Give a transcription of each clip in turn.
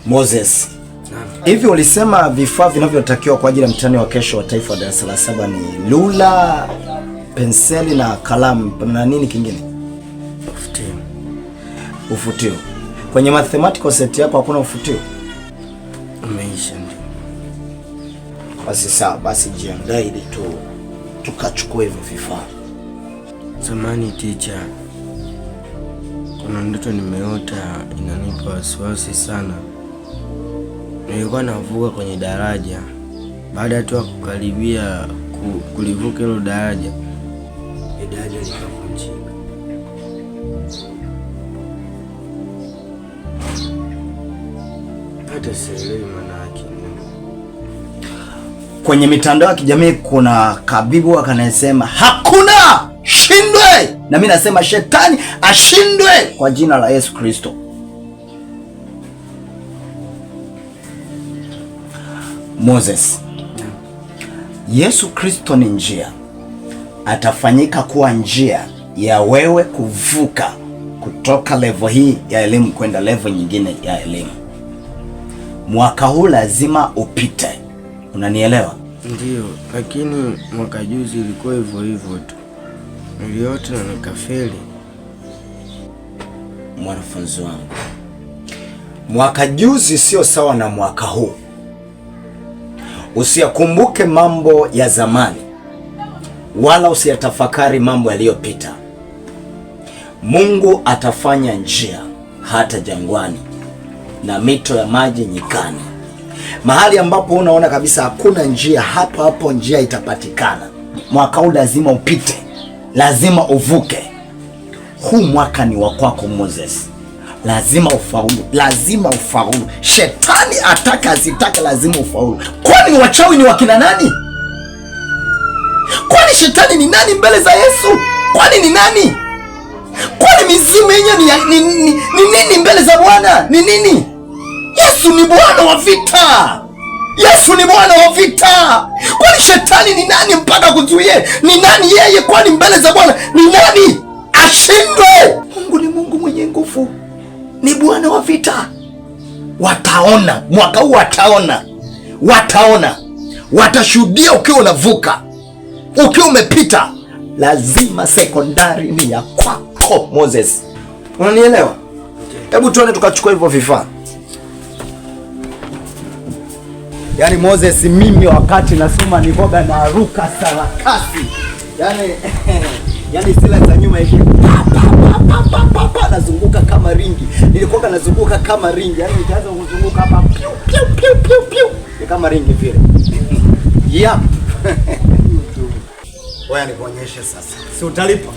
Moses, hivi ulisema vifaa vinavyotakiwa kwa ajili ya mtihani wa kesho wa taifa wa darasa la 7 ni lula, penseli na kalamu na nini kingine? Ufutio. Kwenye mathematical set yako hakuna ufutio? Umeisha. Basi sawa, basi jiandae ili tukachukua hivyo vifaa. Samani teacher, kuna ndoto nimeota inanipa wasiwasi sana. Nilikuwa navuka kwenye daraja. Baada tu ya kukaribia kulivuka hilo daraja, daraja likavunjika. Hata sielewi maana yake. Kwenye mitandao ya kijamii kuna kabibu akanasema hakuna shindwe, na mimi nasema shetani ashindwe kwa jina la Yesu Kristo. Moses, Yesu Kristo ni njia, atafanyika kuwa njia ya wewe kuvuka kutoka level hii ya elimu kwenda level nyingine ya elimu. Mwaka huu lazima upite. Unanielewa? Ndio, lakini mwaka juzi ilikuwa hivyo hivyo tu. Niliota na nikafeli. Mwanafunzi wangu, mwaka juzi sio sawa na mwaka huu. Usiyakumbuke mambo ya zamani wala usiyatafakari mambo yaliyopita. Mungu atafanya njia hata jangwani na mito ya maji nyikani. Mahali ambapo unaona kabisa hakuna njia, hapo hapo njia itapatikana. Mwaka huu lazima upite, lazima uvuke. Huu mwaka ni wa kwako Moses. Lazima ufaulu, lazima ufaulu. Shetani ataka asitaka, lazima ufaulu. Kwani wachawi ni wakina nani? Kwani shetani ni nani mbele za Yesu? Kwani ni nani? Kwani mizimu yenyewe ni nini mbele za Bwana? Ni nini? Yesu ni Bwana wa vita. Yesu ni Bwana wa vita. Kwani shetani ni nani mpaka kuzuie? Ni nani yeye? Kwani mbele za Bwana ni nani? Ashindwe. Mungu ni Mungu mwenye nguvu, ni Bwana wa vita. Wataona mwaka huu, wataona, watashuhudia ukiwa unavuka, ukiwa umepita. Lazima sekondari ni ya kwako Moses. Unanielewa? Hebu tuone tukachukua hivyo vifaa. Yaani Moses, mimi wakati nasoma nikoga na ruka sarakasi. Yaani sila za nyuma hivi. Nazunguka kama ringi. Nilikoga nazunguka kama ringi. Yaani nikaanza kuzunguka hapa piu piu piu piu piu. Ni kama ringi vile. Yep. Wewe nikuonyeshe sasa. Si utalipa?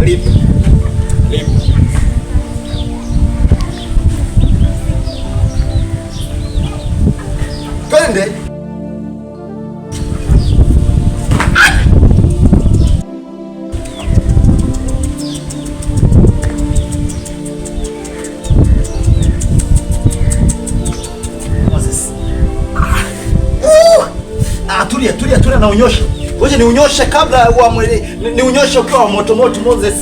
Lipa. Twende. Tulia na unyoshe. Ngoja niunyoshe kabla niunyoshe ukiwa moto moto Moses.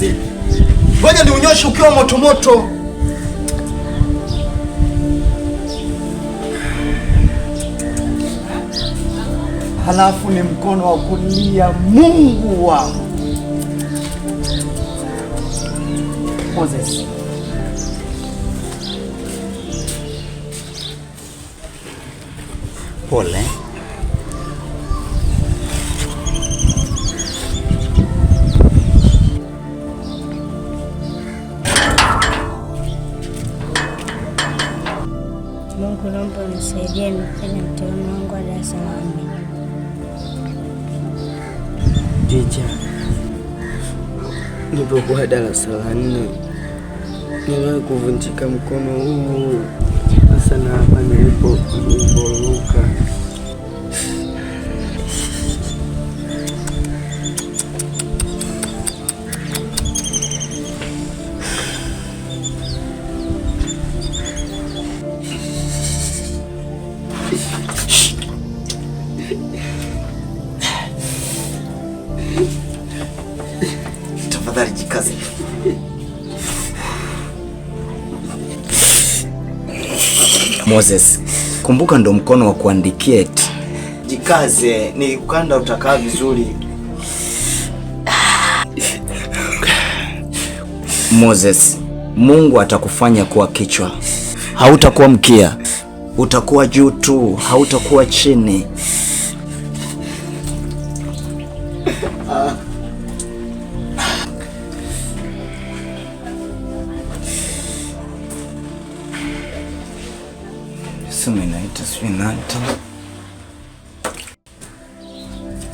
Ngoja niunyoshe ukiwa moto moto. Halafu ni mkono wa kulia Mungu wangu. Moses. Pole. Mungu naomba unisaidie nifanye mtihani wangu wa darasa la 4. Teacher, nilipokuwa darasa la 4 niliwahi kuvunjika mkono huu. Sasa na hapa niliporuka. tafadhali jikaze. Moses, kumbuka ndo mkono wa kuandikia eti. Jikaze, ni ukanda utakaa vizuri. Moses, Mungu atakufanya kuwa kichwa. Hautakuwa mkia. Utakuwa juu tu, hautakuwa chini. Sema inaita swinata.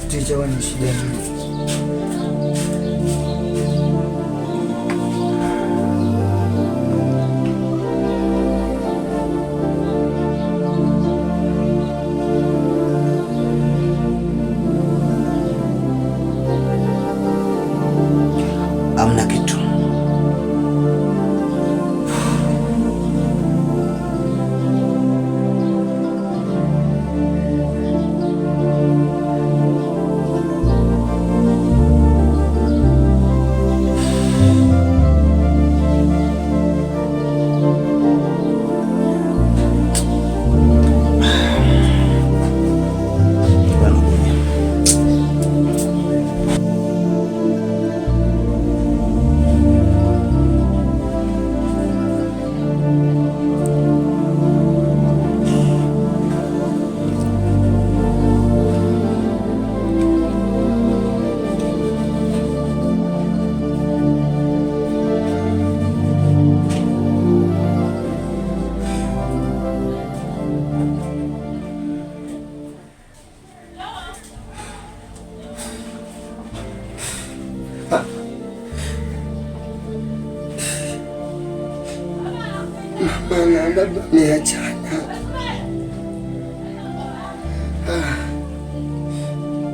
Ticha wani shida nini? Amna kitu. Mama na baba wameachana.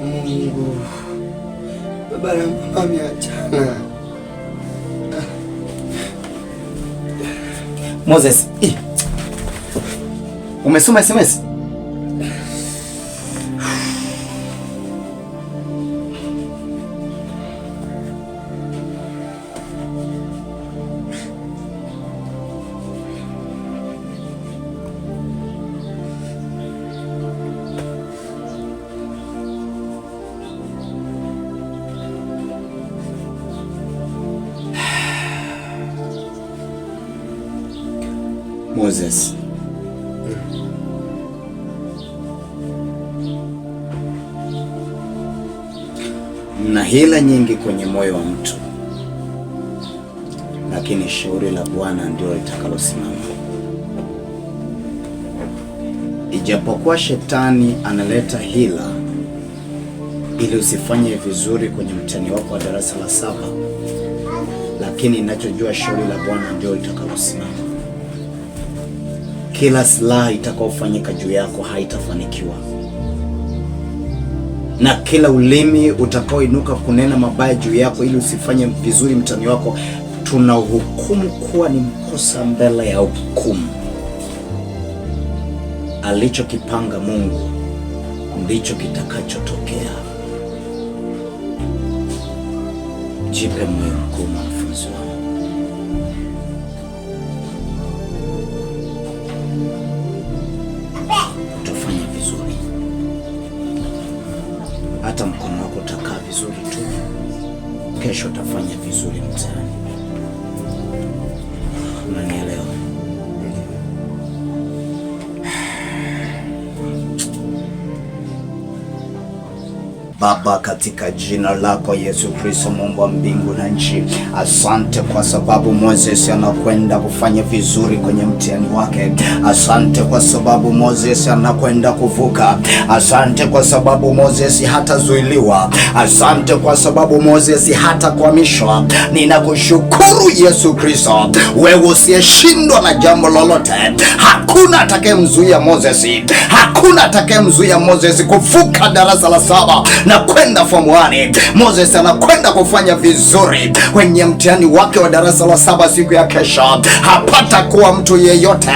Mungu, baba na mama wameachana. Moses, umesoma SMS? Moses, mna hila nyingi kwenye moyo wa mtu, lakini shauri la Bwana ndio litakalosimama. Ijapokuwa shetani analeta hila ili usifanye vizuri kwenye mtihani wako wa darasa la 7, lakini ninachojua shauri la Bwana ndio litakalosimama. Kila silaha itakaofanyika juu yako haitafanikiwa, na kila ulimi utakaoinuka kunena mabaya juu yako ili usifanye vizuri mtihani wako, tunahukumu kuwa ni mkosa mbele ya hukumu. Alichokipanga Mungu ndicho kitakachotokea. Jipe moyo mkuu, mwanafunzi wangu. Utafanya vizuri. Hata mkono wako utakaa vizuri tu. Kesho utafanya vizuri mtaani. Unanielewa? Baba, katika jina lako Yesu Kristo, Mungu wa mbingu na nchi, asante kwa sababu Moses anakwenda kufanya vizuri kwenye mtihani wake. Asante kwa sababu Moses anakwenda kuvuka. Asante kwa sababu Moses hatazuiliwa. Asante kwa sababu Moses hatakwamishwa. Ninakushukuru Yesu Kristo, wewe usiyeshindwa na jambo lolote. Hakuna atakayemzuia Moses. Hakuna atakayemzuia Moses kuvuka darasa la 7. kwenda form 1. Moses anakwenda kufanya vizuri kwenye mtihani wake wa darasa la 7 siku ya kesho. Hapata kuwa mtu yeyote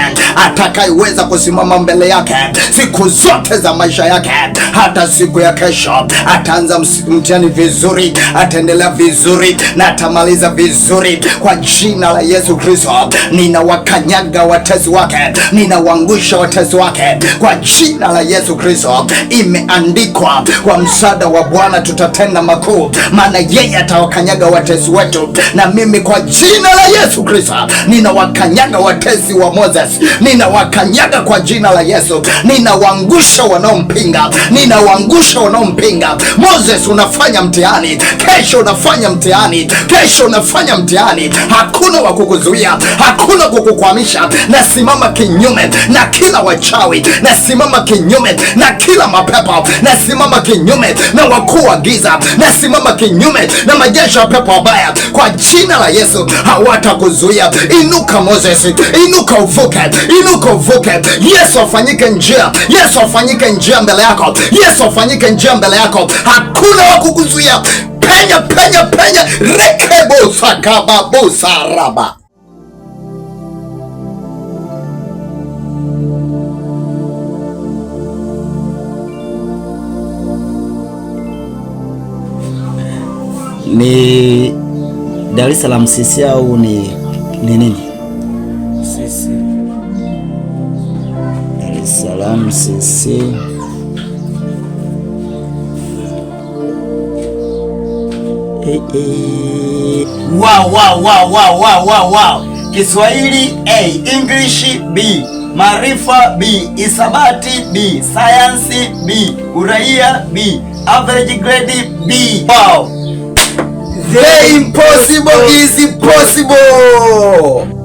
atakayeweza kusimama mbele yake siku zote za maisha yake. Hata siku ya kesho ataanza mtihani vizuri, ataendelea vizuri na atamaliza vizuri kwa jina la Yesu Kristo. Ninawakanyaga watesi wake, ninawaangusha watesi wake kwa jina la Yesu Kristo. Imeandikwa, kwa msaada wa Bwana tutatenda makuu, maana yeye atawakanyaga watesi wetu. Na mimi kwa jina la Yesu Kristo ninawakanyaga watesi wa Moses, ninawakanyaga kwa jina la Yesu. Ninawaangusha wanaompinga, ninawaangusha wanaompinga. Moses, unafanya mtihani kesho, unafanya mtihani kesho, unafanya mtihani. Hakuna wa kukuzuia, hakuna kukukwamisha. Nasimama kinyume na kila wachawi, nasimama kinyume na kila mapepo, nasimama kinyume na wakuu wa giza, nasimama kinyume na majeshi ya pepo wabaya. Kwa jina la Yesu hawatakuzuia. Inuka Moses, inuka uvuke, inuka uvuke. Yesu afanyike njia, Yesu afanyike njia mbele yako, Yesu afanyike njia mbele yako. Hakuna wa kukuzuia. Penya, penya, penya. Rekebo sakababu saraba. Ni Dar es Salaam CC au ni nini? CC. Dar es Salaam CC. Wow. Kiswahili A, English B, Maarifa B, Isabati B, Sayansi B, Uraia B, Average grade B. Wow. The impossible is possible.